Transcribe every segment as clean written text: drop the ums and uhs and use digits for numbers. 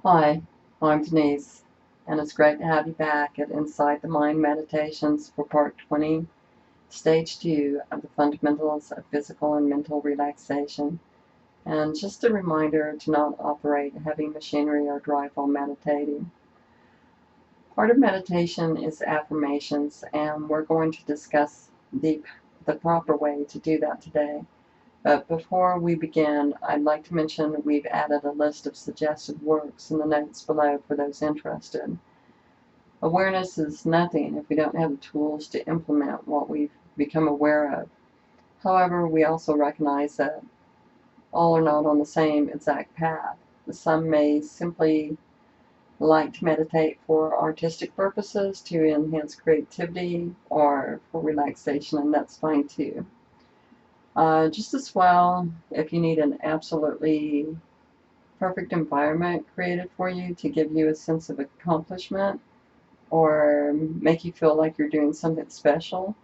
Hi, I'm Denise, and it's great to have you back at Inside the Mind Meditations for Part 20, Stage 2 of the Fundamentals of Physical and Mental Relaxation. And just a reminder to not operate heavy machinery or drive while meditating. Part of meditation is affirmations, and we're going to discuss the proper way to do that today. But before we begin, I'd like to mention we've added a list of suggested works in the notes below for those interested. Awareness is nothing if we don't have the tools to implement what we've become aware of. However, we also recognize that all are not on the same exact path. Some may simply like to meditate for artistic purposes, to enhance creativity, or for relaxation, and that's fine too. Just as well, if you need an absolutely perfect environment created for you to give you a sense of accomplishment or make you feel like you're doing something special,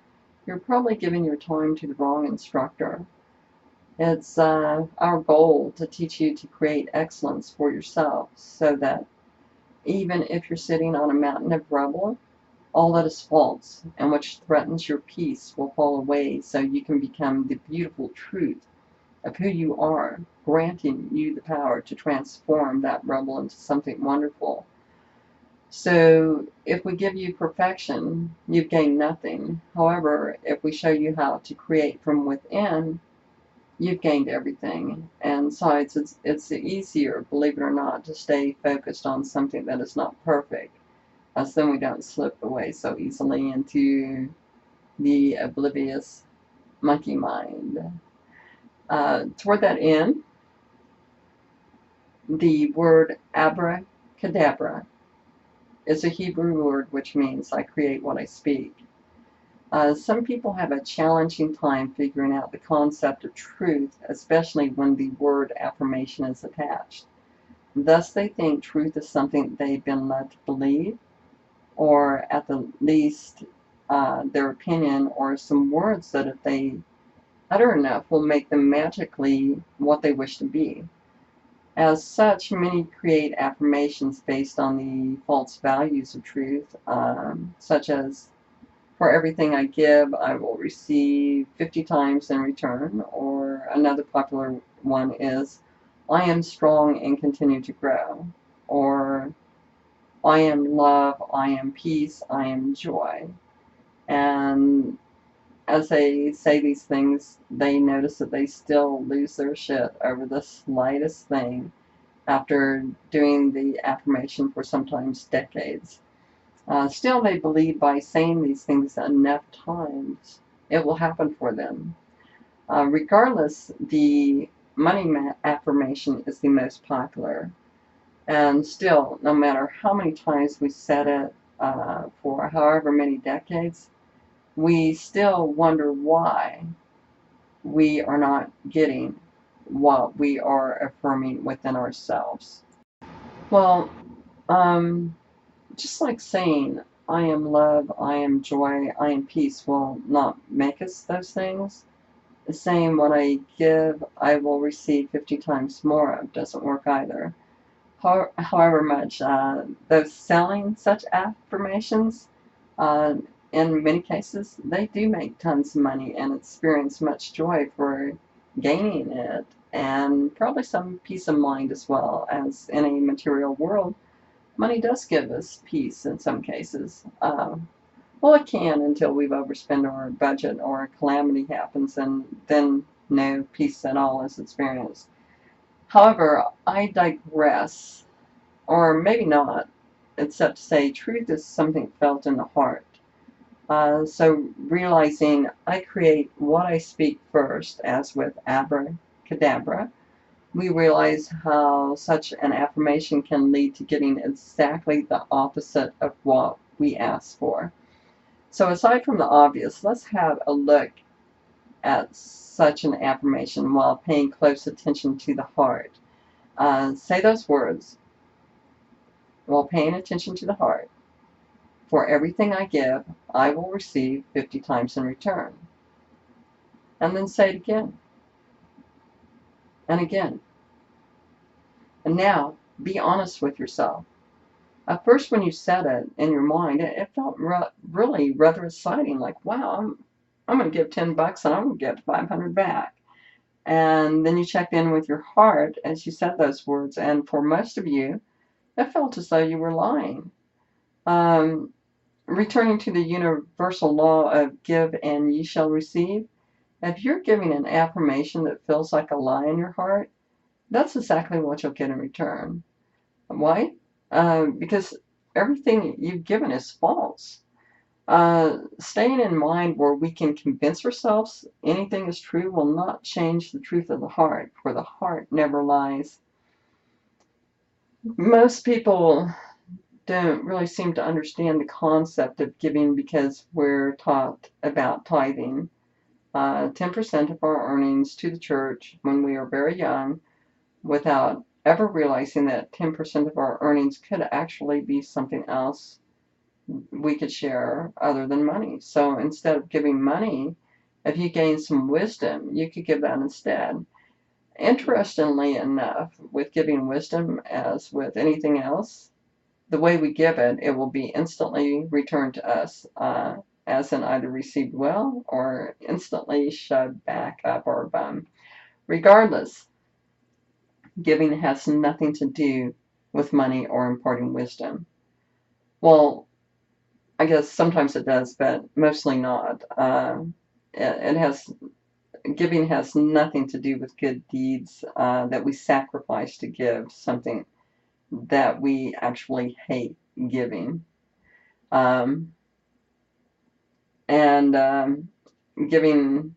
you're probably giving your time to the wrong instructor. It's our goal to teach you to create excellence for yourself so that even if you're sitting on a mountain of rubble, all that is false and which threatens your peace will fall away so you can become the beautiful truth of who you are, granting you the power to transform that rubble into something wonderful. So if we give you perfection, you've gained nothing. However, if we show you how to create from within, you've gained everything. And besides, it's easier, believe it or not, to stay focused on something that is not perfect, as then we don't slip away so easily into the oblivious monkey mind. Toward that end, the word abracadabra is a Hebrew word which means I create what I speak. Some people have a challenging time figuring out the concept of truth, especially when the word affirmation is attached. Thus, they think truth is something they've been led to believe, or at the least, their opinion, or some words that if they utter enough will make them magically what they wish to be. As such, many create affirmations based on the false values of truth, such as, for everything I give, I will receive 50 times in return, or another popular one is, I am strong and continue to grow, or I am love, I am peace, I am joy. And as they say these things, they notice that they still lose their shit over the slightest thing after doing the affirmation for sometimes decades. Still, they believe by saying these things enough times, it will happen for them. Regardless, the money affirmation is the most popular. And still, no matter how many times we said it for however many decades, we still wonder why we are not getting what we are affirming within ourselves. Well, just like saying, I am love, I am joy, I am peace will not make us those things. Saying what I give, I will receive 50 times more of doesn't work either. However much those selling such affirmations, uh, in many cases, they do make tons of money and experience much joy for gaining it, and probably some peace of mind as well, as in a material world. Money does give us peace in some cases. Well, it can until we've overspent our budget or a calamity happens, and then no peace at all is experienced. However, I digress, or maybe not, except to say truth is something felt in the heart. So realizing I create what I speak first, as with abracadabra, we realize how such an affirmation can lead to getting exactly the opposite of what we ask for. So aside from the obvious, let's have a look at such an affirmation while paying close attention to the heart. Say those words while paying attention to the heart. For everything I give, I will receive 50 times in return. And then say it again and again. And now, be honest with yourself. At first, when you said it in your mind, it felt really rather exciting. Like, wow, I'm going to give $10 and I'm going to get 500 back. And then you checked in with your heart as you said those words, and for most of you, it felt as though you were lying. Um, Returning to the universal law of give and ye shall receive, if you're giving an affirmation that feels like a lie in your heart, that's exactly what you'll get in return. Why? Because everything you've given is false. Staying in mind where we can convince ourselves anything is true will not change the truth of the heart, for the heart never lies. Most people don't really seem to understand the concept of giving because we're taught about tithing. 10% of our earnings to the church when we are very young, without ever realizing that 10% of our earnings could actually be something else we could share other than money. So instead of giving money, if you gain some wisdom, you could give that instead. Interestingly enough, with giving wisdom, as with anything else, the way we give it, it will be instantly returned to us, as in either received well or instantly shoved back up our bum. Regardless, giving has nothing to do with money or imparting wisdom. Well, I guess sometimes it does, but mostly not. It has Giving has nothing to do with good deeds that we sacrifice to give something that we actually hate giving. Um, and Giving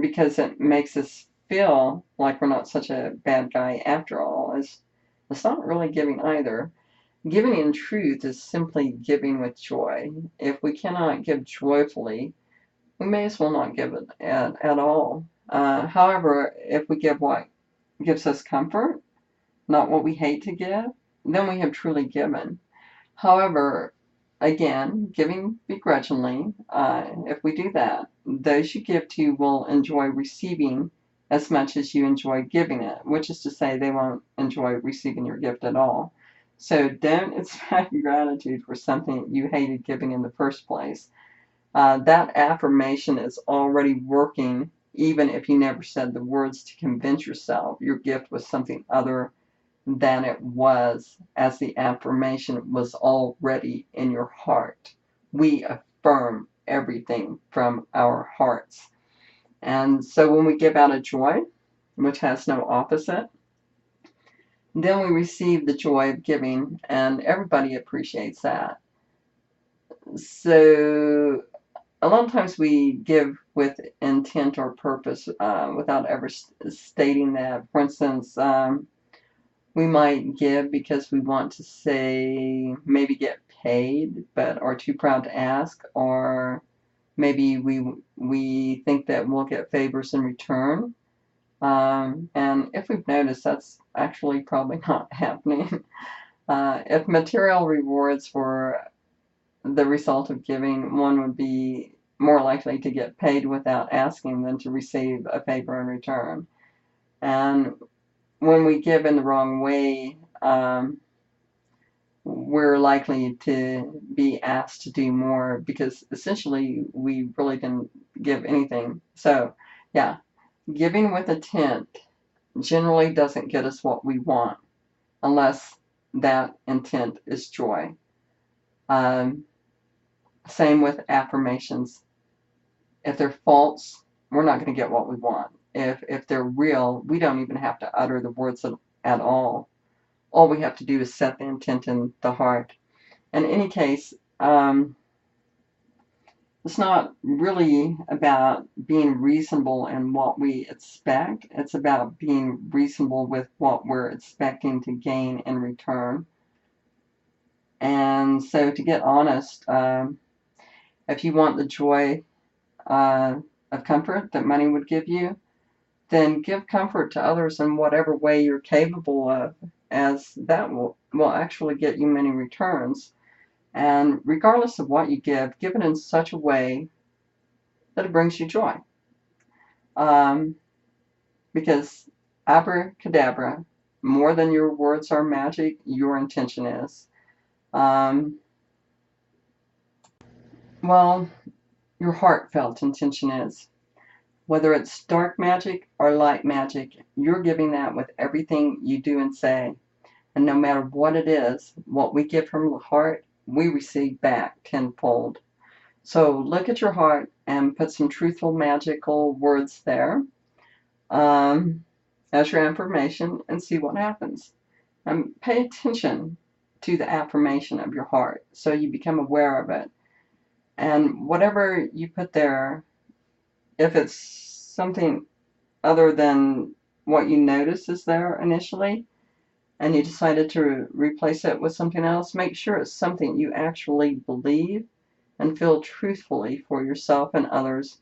because it makes us feel like we're not such a bad guy after all. It's not really giving either. Giving in truth is simply giving with joy. If we cannot give joyfully, we may as well not give it at all. However, if we give what gives us comfort, not what we hate to give, then we have truly given. However, again, giving begrudgingly, if we do that, those you give to will enjoy receiving as much as you enjoy giving it, which is to say, they won't enjoy receiving your gift at all. So don't expect gratitude for something you hated giving in the first place. That affirmation is already working, even if you never said the words to convince yourself your gift was something other than it was, as the affirmation was already in your heart. We affirm everything from our hearts. And so when we give out a joy, which has no opposite, then we receive the joy of giving, and everybody appreciates that. So a lot of times we give with intent or purpose without ever stating that. For instance, we might give because we want to say, maybe get paid, but are too proud to ask, or maybe we think that we'll get favors in return. And if we've noticed, that's actually probably not happening. If material rewards were the result of giving, one would be more likely to get paid without asking than to receive a favor in return. And when we give in the wrong way, we're likely to be asked to do more because essentially we really didn't give anything. So, yeah, giving with intent generally doesn't get us what we want unless that intent is joy. Same with affirmations. If they're false, we're not going to get what we want. If they're real, we don't even have to utter the words at all. All we have to do is set the intent in the heart. In any case, it's not really about being reasonable in what we expect. It's about being reasonable with what we're expecting to gain in return. And so, to get honest, if you want the joy of comfort that money would give you, then give comfort to others in whatever way you're capable of, as that will actually get you many returns. And regardless of what you give it in such a way that it brings you joy. Because abracadabra, more than your words are magic, your intention is. Well, your heartfelt intention is. Whether it's dark magic or light magic, you're giving that with everything you do and say. And no matter what it is, what we give from the heart, we receive back tenfold. So look at your heart and put some truthful, magical words there as your affirmation and see what happens. Pay attention to the affirmation of your heart so you become aware of it. And whatever you put there, if it's something other than what you notice is there initially, and you decided to replace it with something else, make sure it's something you actually believe and feel truthfully for yourself and others,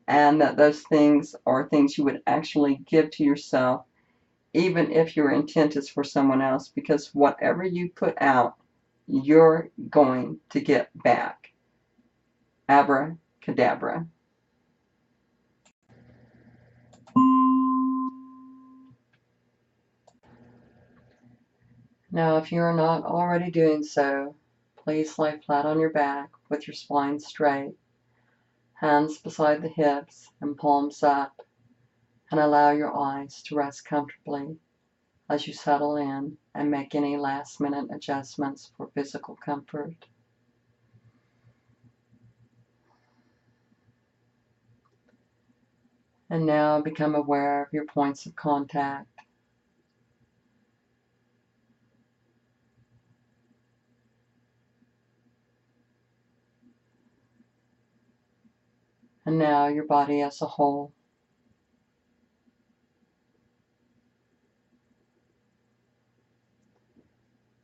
and that those things are things you would actually give to yourself, even if your intent is for someone else, because whatever you put out, you're going to get back. Abracadabra. Now, if you are not already doing so, please lie flat on your back with your spine straight, hands beside the hips and palms up, and allow your eyes to rest comfortably as you settle in and make any last-minute adjustments for physical comfort. And now become aware of your points of contact. And now your body as a whole.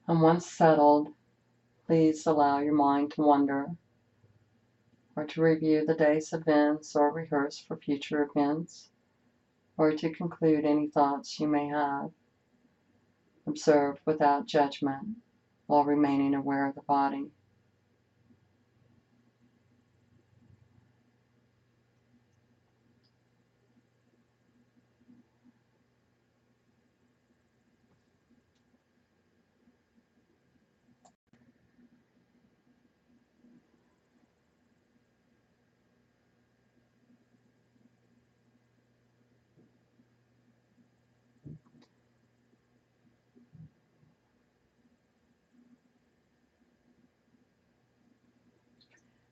And once settled, please allow your mind to wander, or to review the day's events or rehearse for future events, or to conclude any thoughts you may have. Observe without judgment while remaining aware of the body.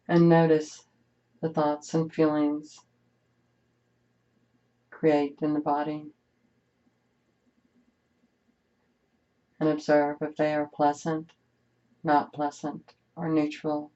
And notice the thoughts and feelings create in the body. And observe if they are pleasant, not pleasant, or neutral.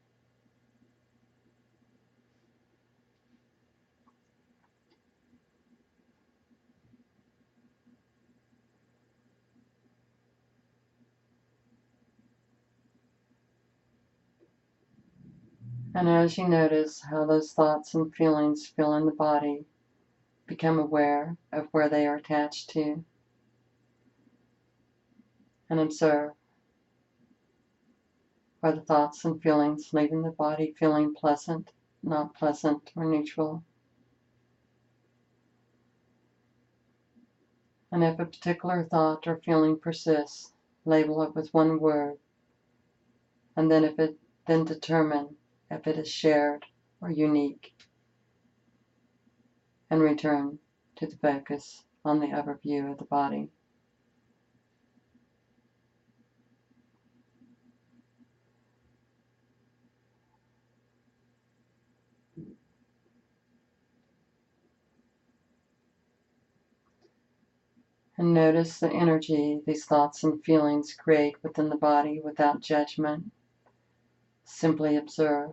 And as you notice how those thoughts and feelings feel in the body, become aware of where they are attached to, and observe, are the thoughts and feelings leaving the body feeling pleasant, not pleasant, or neutral? And if a particular thought or feeling persists, label it with one word, and then determine if it is shared or unique, and return to the focus on the overview of the body. And notice the energy these thoughts and feelings create within the body without judgment. Simply observe.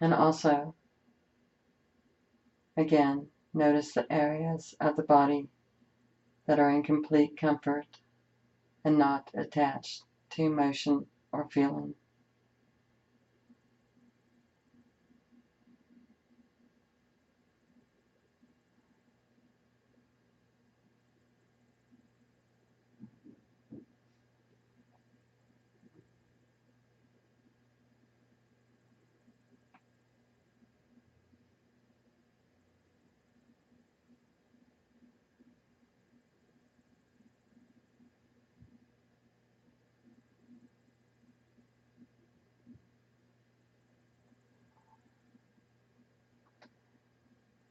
And also, again, notice the areas of the body that are in complete comfort and not attached to emotion or feeling.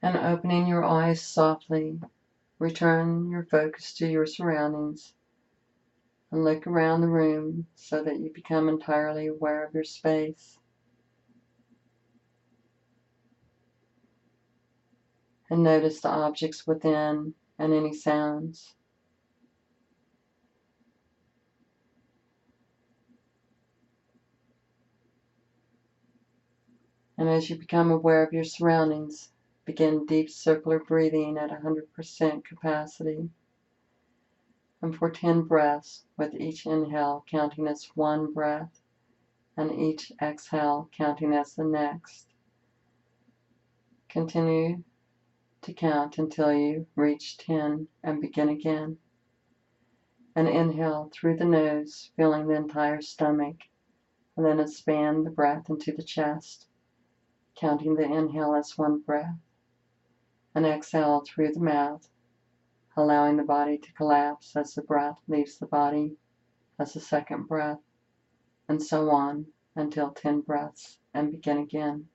And opening your eyes softly, return your focus to your surroundings and look around the room so that you become entirely aware of your space. And notice the objects within and any sounds. And as you become aware of your surroundings, begin deep circular breathing at 100% capacity. And for 10 breaths, with each inhale counting as one breath, and each exhale counting as the next. Continue to count until you reach 10 and begin again. And inhale through the nose, filling the entire stomach, and then expand the breath into the chest, counting the inhale as one breath, and exhale through the mouth, allowing the body to collapse as the breath leaves the body as a second breath, and so on until 10 breaths, and begin again.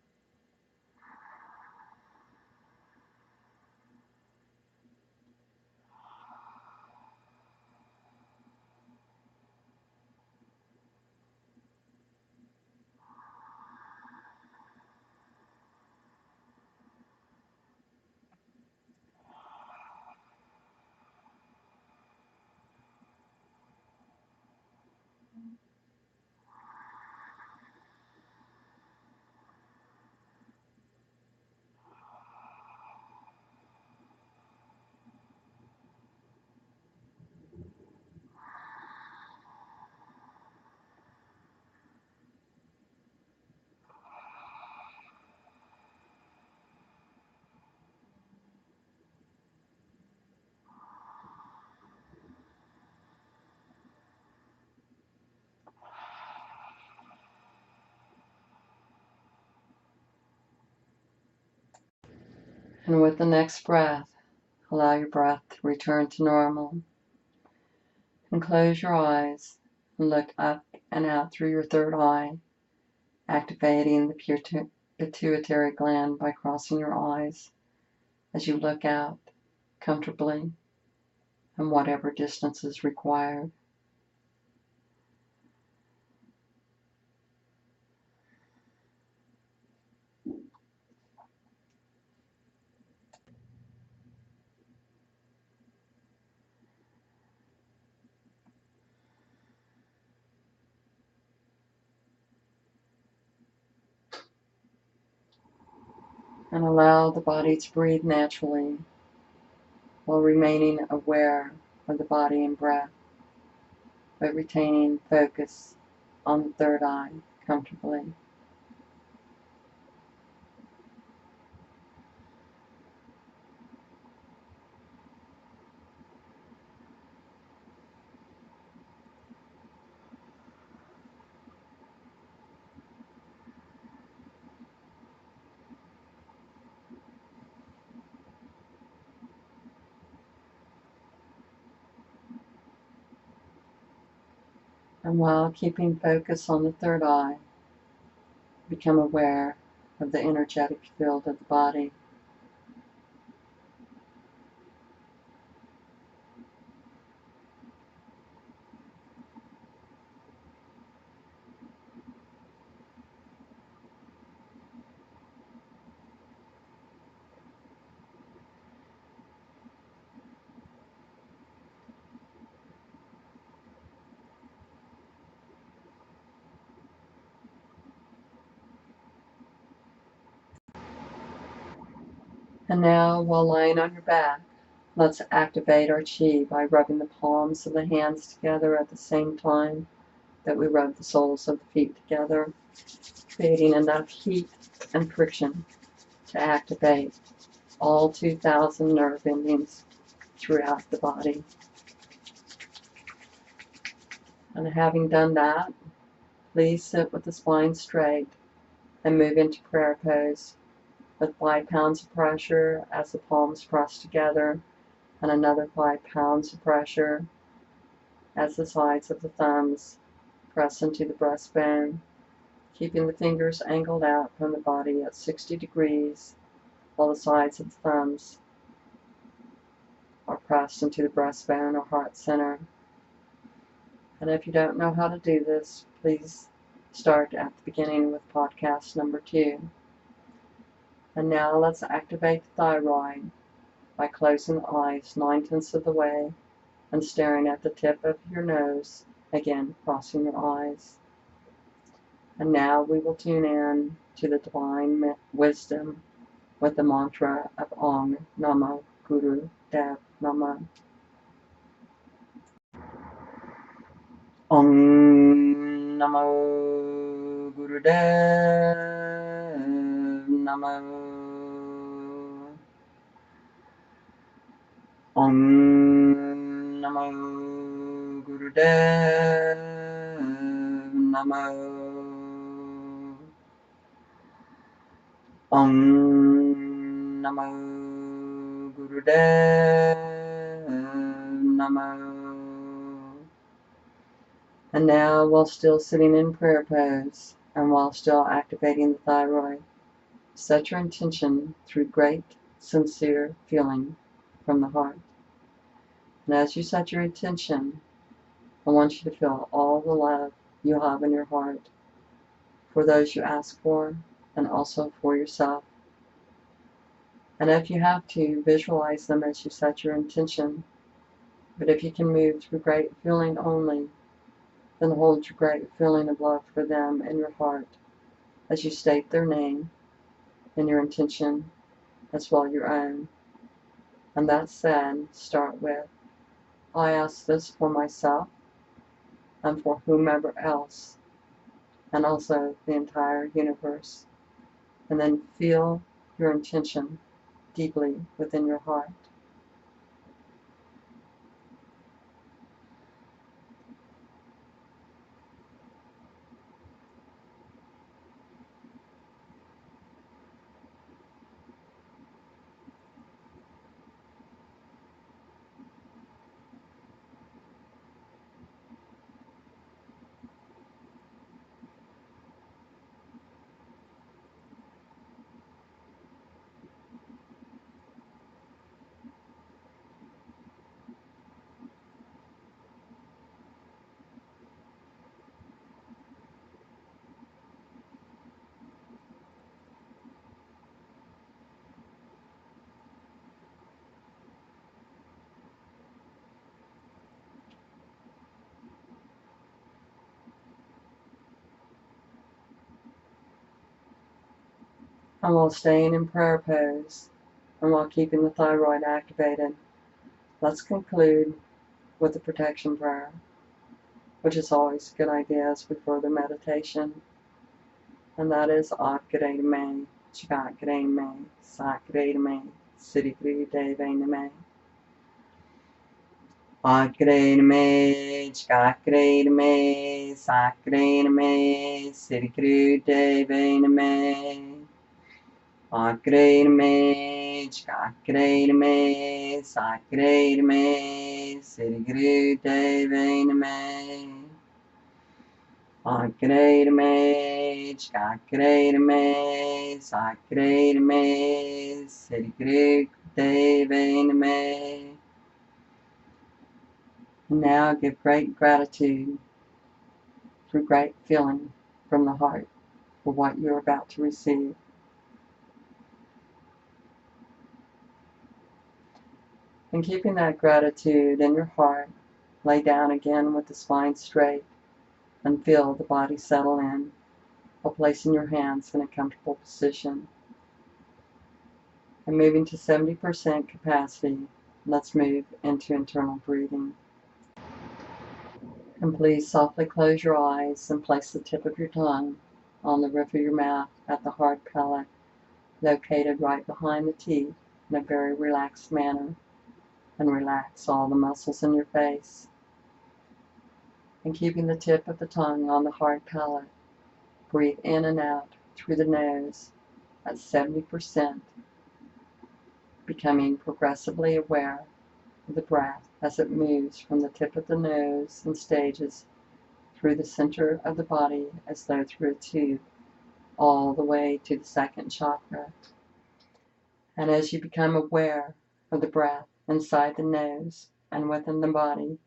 And with the next breath, allow your breath to return to normal. And close your eyes and look up and out through your third eye, activating the pituitary gland by crossing your eyes as you look out comfortably and whatever distance is required. And allow the body to breathe naturally while remaining aware of the body and breath, but retaining focus on the third eye comfortably. And while keeping focus on the third eye, become aware of the energetic field of the body. And now, while lying on your back, let's activate our chi by rubbing the palms of the hands together at the same time that we rub the soles of the feet together, creating enough heat and friction to activate all 2,000 nerve endings throughout the body. And having done that, please sit with the spine straight and move into prayer pose with 5 pounds of pressure as the palms press together, and another 5 pounds of pressure as the sides of the thumbs press into the breastbone, keeping the fingers angled out from the body at 60 degrees while the sides of the thumbs are pressed into the breastbone or heart center. And if you don't know how to do this, please start at the beginning with podcast number 2. And now let's activate the thyroid by closing the eyes 9/10 of the way and staring at the tip of your nose, again crossing your eyes. And now we will tune in to the divine wisdom with the mantra of Om Namo Guru Dev Namo. Om Namo Guru Dev Namo. Om Namo Guru Dev Namo. Om Namo Guru Dev Namo. And now, while still sitting in prayer pose, and while still activating the thyroid, set your intention through great, sincere feeling from the heart. And as you set your intention, I want you to feel all the love you have in your heart for those you ask for, and also for yourself. And if you have to, visualize them as you set your intention. But if you can move through great feeling only, then hold your great feeling of love for them in your heart as you state their name and your intention as well your own. And that said, start with, I ask this for myself and for whomever else, and also the entire universe. And then feel your intention deeply within your heart. And while staying in prayer pose, and while keeping the thyroid activated, let's conclude with the protection prayer, which is always a good idea as we further meditation. And that is Guray, Jagot, Saat, Cidy, Daveigh, Nameh. Guray, Jagot, Saat, Cidy, Daveigh, Nameh. Guray, Jagot, Saat, Cidy, Daveigh, Nameh. Guray, Jagot, Saat, Cidy, Daveigh, Nameh. Now give great gratitude through great feeling from the heart for what you're about to receive. And keeping that gratitude in your heart, lay down again with the spine straight and feel the body settle in while placing your hands in a comfortable position. And moving to 70% capacity, let's move into internal breathing. And please softly close your eyes and place the tip of your tongue on the roof of your mouth at the hard palate, located right behind the teeth, in a very relaxed manner. And relax all the muscles in your face. And keeping the tip of the tongue on the hard palate, breathe in and out through the nose at 70%, becoming progressively aware of the breath as it moves from the tip of the nose in stages through the center of the body as though through a tube, all the way to the second chakra. And as you become aware of the breath inside the nose and within the body,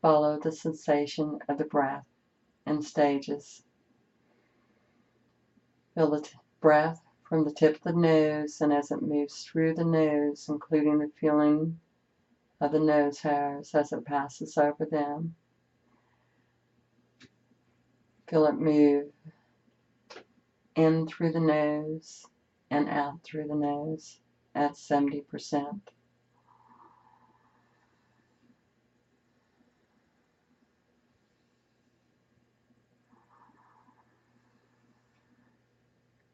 follow the sensation of the breath in stages. Feel the breath from the tip of the nose, and as it moves through the nose, including the feeling of the nose hairs as it passes over them. Feel it move in through the nose and out through the nose at 70%.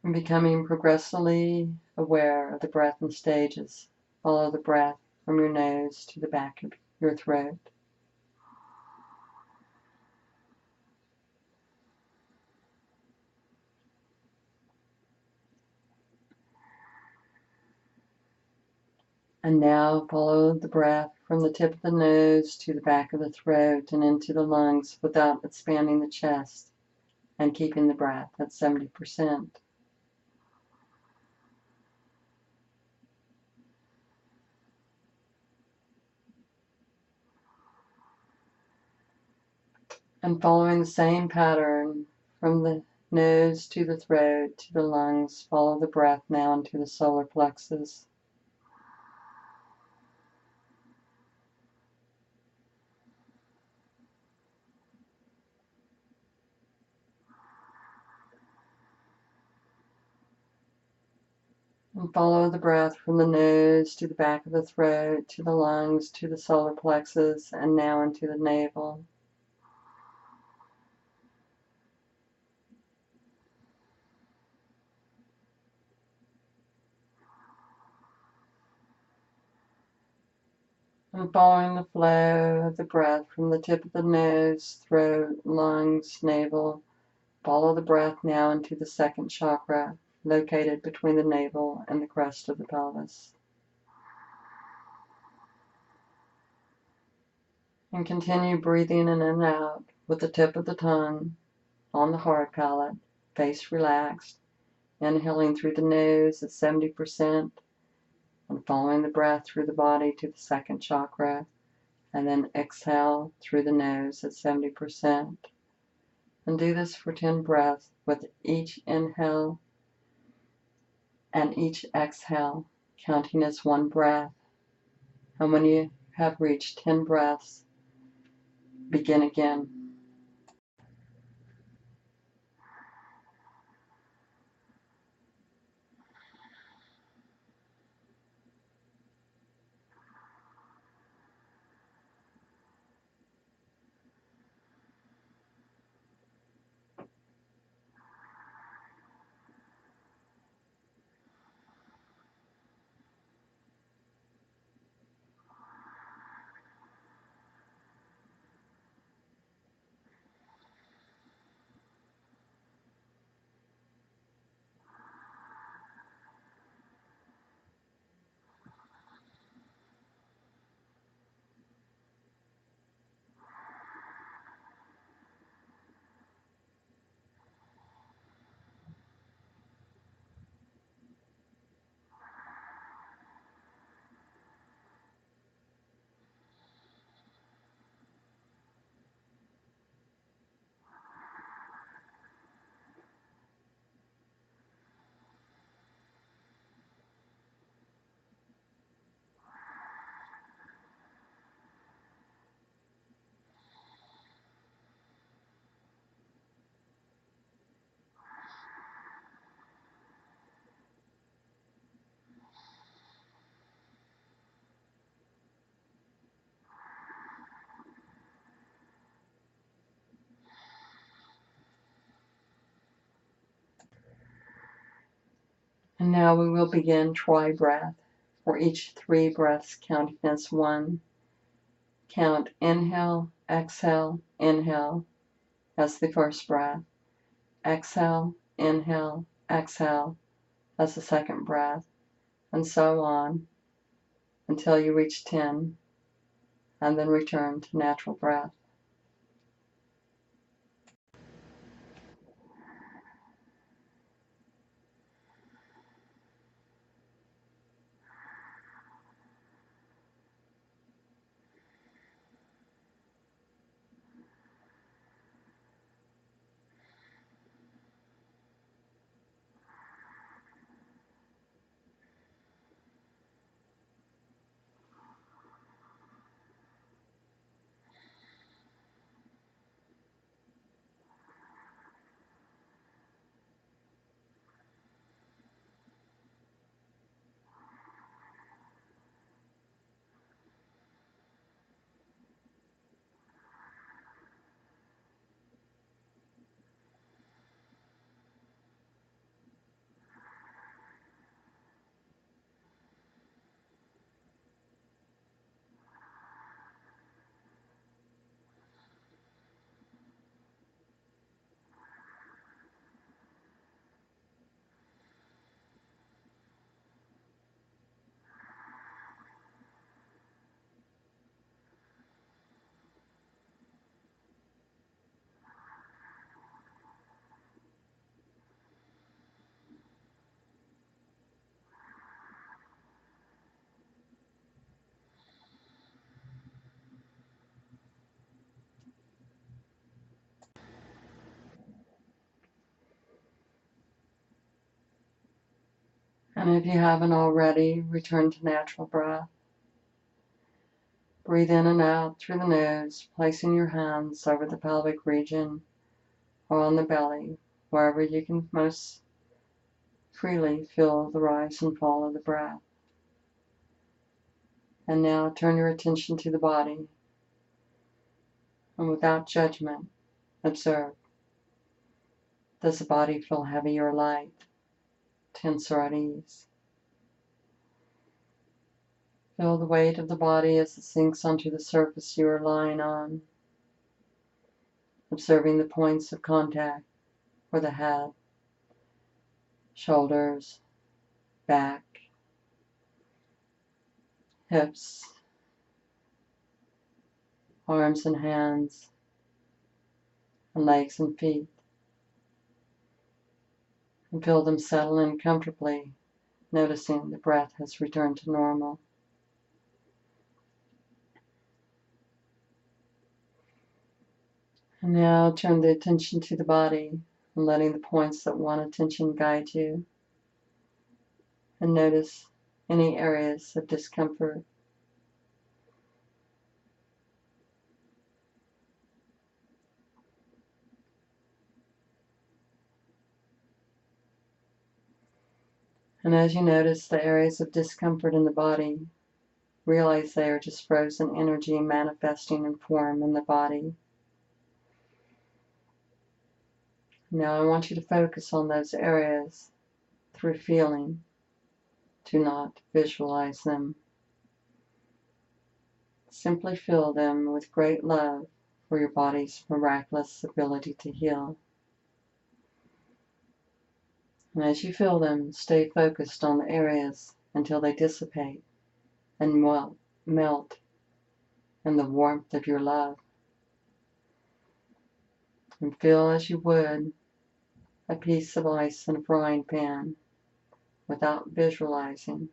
And becoming progressively aware of the breath in stages, follow the breath from your nose to the back of your throat. And now follow the breath from the tip of the nose to the back of the throat and into the lungs without expanding the chest, and keeping the breath at 70%. And following the same pattern from the nose to the throat to the lungs, follow the breath now into the solar plexus. And follow the breath from the nose to the back of the throat, to the lungs, to the solar plexus, and now into the navel. And following the flow of the breath from the tip of the nose, throat, lungs, navel, follow the breath now into the second chakra, located between the navel and the crest of the pelvis. And continue breathing in and out with the tip of the tongue on the hard palate, face relaxed, inhaling through the nose at 70%, and following the breath through the body to the second chakra, and then exhale through the nose at 70%. And do this for 10 breaths with each inhale and each exhale, counting as one breath. And when you have reached 10 breaths, begin again. And now we will begin tri-breath. For each 3 breaths, counting as one. Count inhale, exhale, inhale as the first breath. Exhale, inhale, exhale as the second breath, and so on until you reach 10, and then return to natural breath. And if you haven't already, return to natural breath. Breathe in and out through the nose, placing your hands over the pelvic region or on the belly, wherever you can most freely feel the rise and fall of the breath. And now turn your attention to the body, and without judgment, observe. Does the body feel heavy or light, tense or at ease? Feel the weight of the body as it sinks onto the surface you are lying on, observing the points of contact for the head, shoulders, back, hips, arms and hands, and legs and feet. And feel them settle in comfortably, noticing the breath has returned to normal. And now turn the attention to the body and letting the points that want attention guide you. And notice any areas of discomfort. And as you notice the areas of discomfort in the body, realize they are just frozen energy manifesting in form in the body. Now I want you to focus on those areas through feeling. Do not visualize them. Simply feel them with great love for your body's miraculous ability to heal. And as you feel them, stay focused on the areas until they dissipate and melt in the warmth of your love. And feel as you would a piece of ice in a frying pan without visualizing.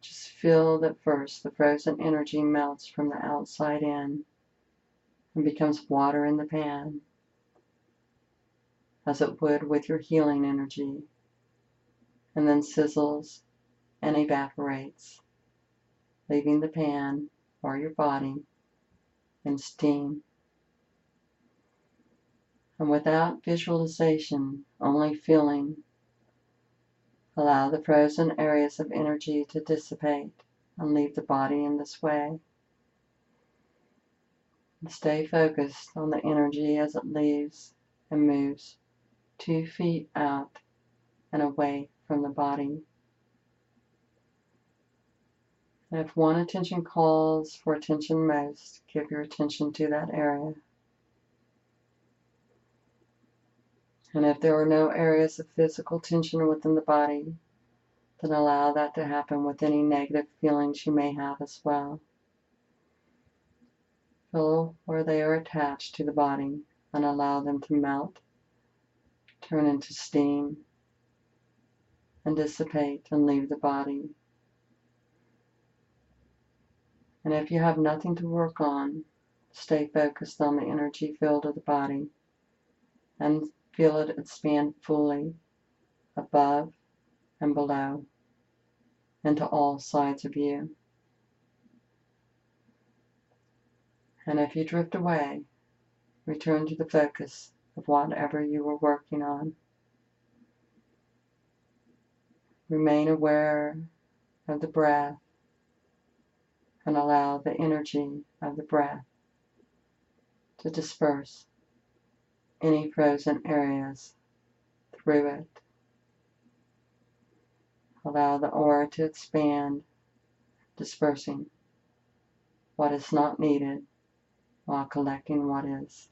Just feel that first the frozen energy melts from the outside in and becomes water in the pan, as it would with your healing energy, and then sizzles and evaporates, leaving the pan or your body in steam. And without visualization, only feeling, allow the frozen areas of energy to dissipate and leave the body in this way. And stay focused on the energy as it leaves and moves 2 feet out and away from the body. And if one attention calls for attention most, give your attention to that area. And if there are no areas of physical tension within the body, then allow that to happen with any negative feelings you may have as well. Feel where they are attached to the body and allow them to melt, turn into steam, and dissipate and leave the body. And if you have nothing to work on, stay focused on the energy field of the body and feel it expand fully above and below into all sides of you. And if you drift away, return to the focus of whatever you were working on. Remain aware of the breath and allow the energy of the breath to disperse any frozen areas through it. Allow the aura to expand, dispersing what is not needed while collecting what is.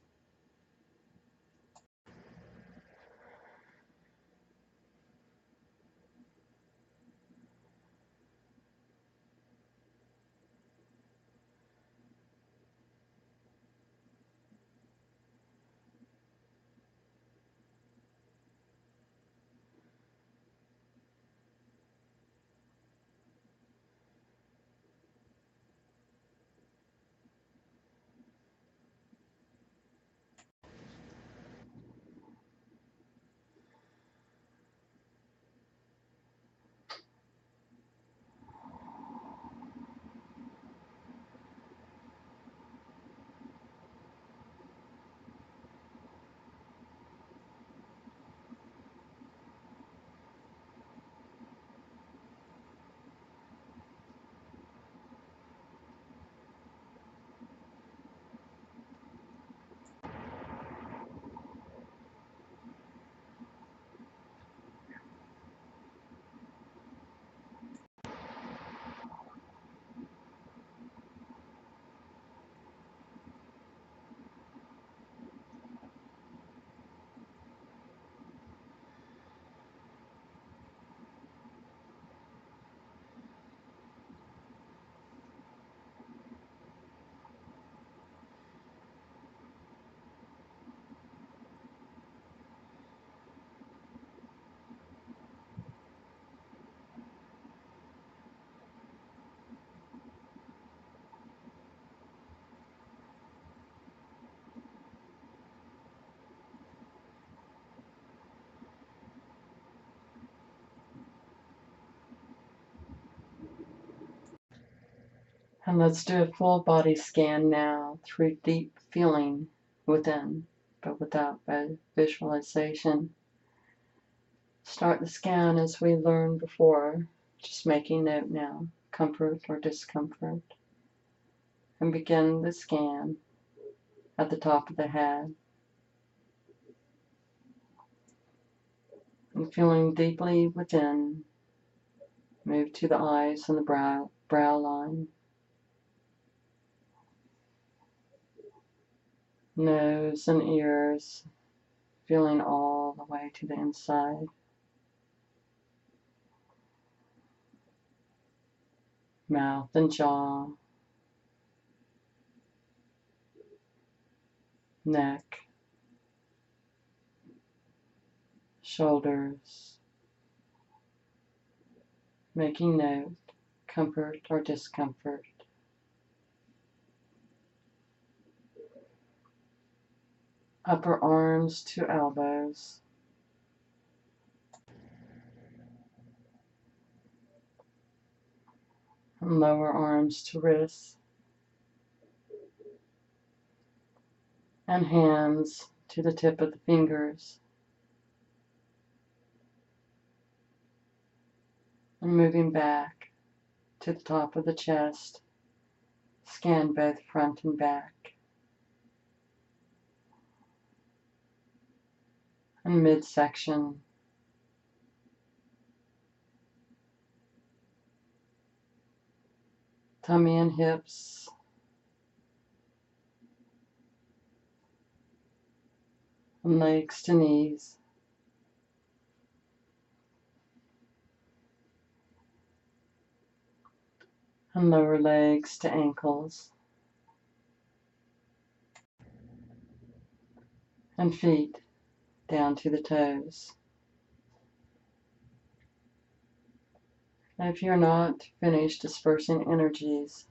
And let's do a full body scan now through deep feeling within, but without visualization. Start the scan as we learned before, just making note now, comfort or discomfort. And begin the scan at the top of the head. And feeling deeply within, move to the eyes and the brow line. Nose and ears, feeling all the way to the inside. Mouth and jaw, neck, shoulders, making note, comfort or discomfort. Upper arms to elbows. And lower arms to wrists. And hands to the tip of the fingers. And moving back to the top of the chest. Scan both front and back. And midsection. Tummy and hips. And legs to knees. And lower legs to ankles. And feet down to the toes. And if you're not finished dispersing energies,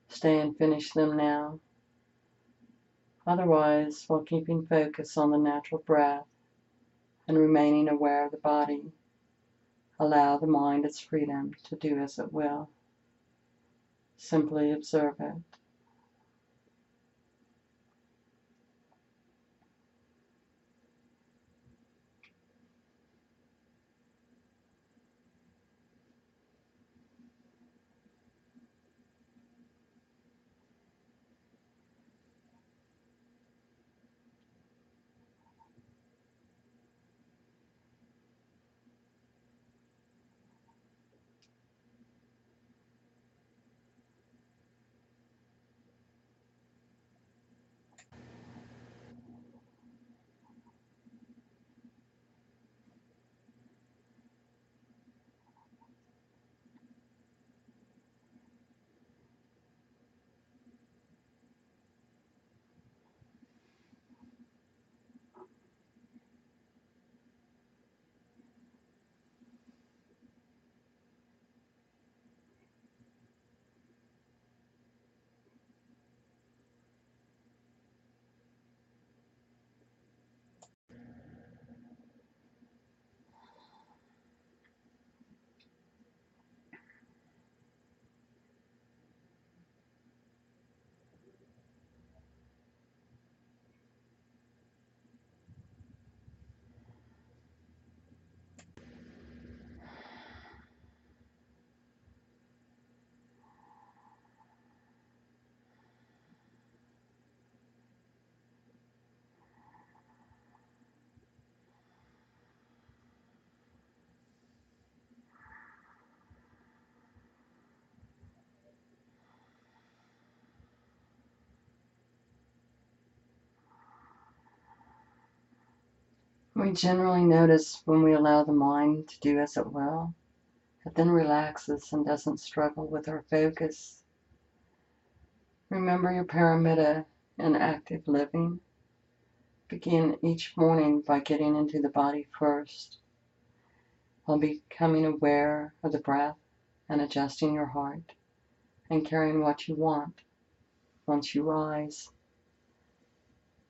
stay and finish them now. Otherwise, while keeping focus on the natural breath and remaining aware of the body, allow the mind its freedom to do as it will. Simply observe it. We generally notice when we allow the mind to do as it will, it then relaxes and doesn't struggle with our focus. Remember your paramita in active living. Begin each morning by getting into the body first, while becoming aware of the breath and adjusting your heart and carrying what you want once you rise.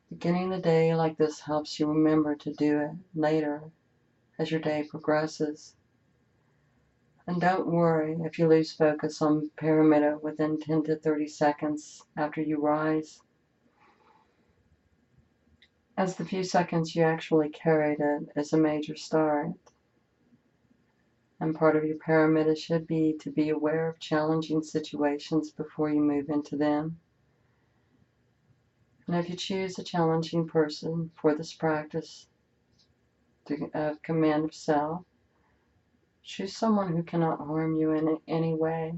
Beginning the day like this helps you remember to do it later as your day progresses. And don't worry if you lose focus on Paramita within 10 to 30 seconds after you rise, as the few seconds you actually carried it is a major start. And part of your Paramita should be to be aware of challenging situations before you move into them. And if you choose a challenging person for this practice of command of self, choose someone who cannot harm you in any way.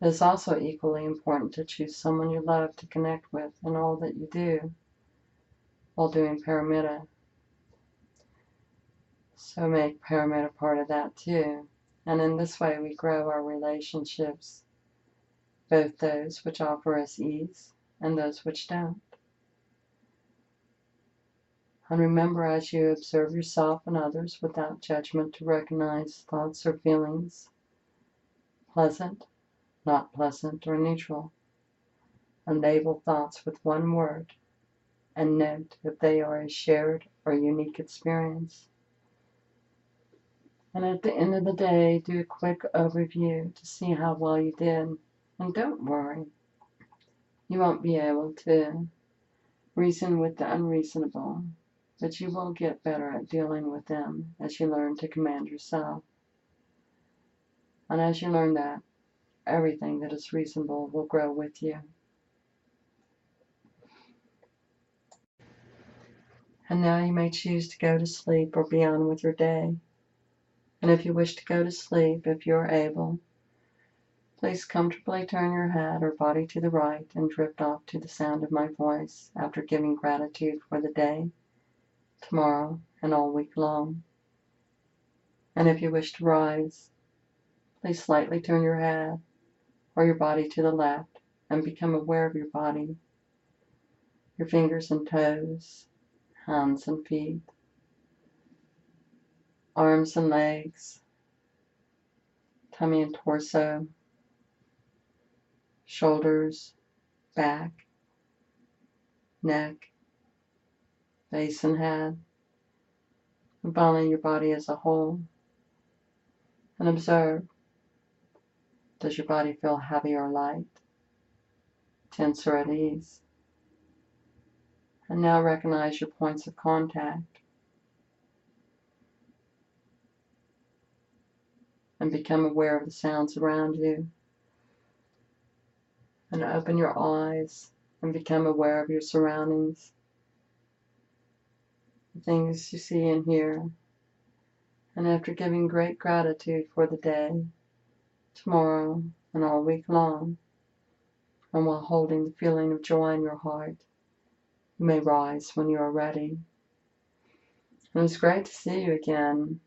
It is also equally important to choose someone you love to connect with in all that you do while doing Paramita. So make Paramita part of that too. And in this way we grow our relationships, both those which offer us ease and those which don't. And remember, as you observe yourself and others without judgment, to recognize thoughts or feelings, pleasant, not pleasant, or neutral, and label thoughts with one word, and note if they are a shared or unique experience. And at the end of the day, do a quick overview to see how well you did. And don't worry, you won't be able to reason with the unreasonable, but you will get better at dealing with them as you learn to command yourself. And as you learn that, everything that is reasonable will grow with you. And now you may choose to go to sleep or be on with your day. And if you wish to go to sleep, if you are able, please comfortably turn your head or body to the right and drift off to the sound of my voice after giving gratitude for the day, tomorrow, and all week long. And if you wish to rise, please slightly turn your head or your body to the left and become aware of your body, your fingers and toes, hands and feet, arms and legs, tummy and torso, shoulders, back, neck, face and head, and finally your body as a whole. And observe, does your body feel heavy or light, tense or at ease? And now recognize your points of contact and become aware of the sounds around you. And open your eyes and become aware of your surroundings, the things you see and hear. And after giving great gratitude for the day, tomorrow, and all week long, and while holding the feeling of joy in your heart, you may rise when you are ready. And it's great to see you again.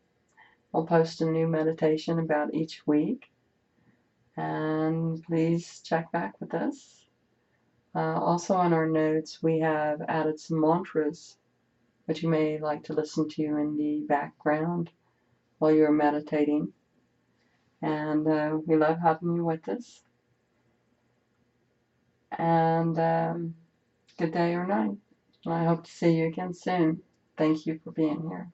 I'll post a new meditation about each week, and please check back with us. Also on our notes, we have added some mantras, which you may like to listen to in the background while you're meditating. And we love having you with us. And good day or night. And I hope to see you again soon. Thank you for being here.